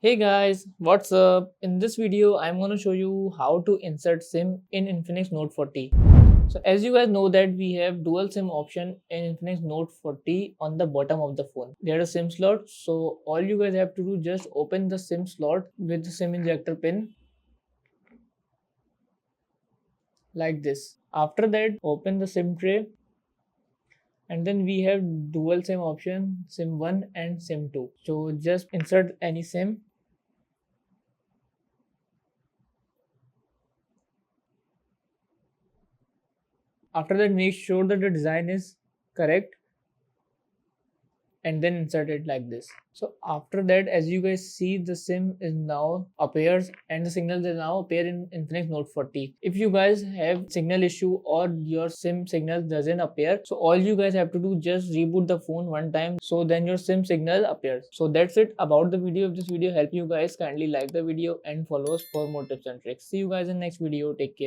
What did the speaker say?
Hey guys, what's up? In this video, I'm going to show you how to insert SIM in Infinix Note 40. So as you guys know that we have dual SIM option in Infinix Note 40 on the bottom of the phone. There are SIM slots, so all you guys have to do just open the SIM slot with the SIM injector pin like this. After that, open the SIM tray and then we have dual SIM option SIM 1 and SIM 2. So just insert any SIM. After that, make sure that the design is correct and then insert it like this. So after that, as you guys see, the SIM is now appears and the signals will now appear in Infinix Note 40. If you guys have signal issue or your SIM signal doesn't appear, so all you guys have to do just reboot the phone one time, so then your SIM signal appears. So that's it about the video. If this video helped you guys, kindly like the video and follow us for more tips and tricks. See you guys in next video. Take care.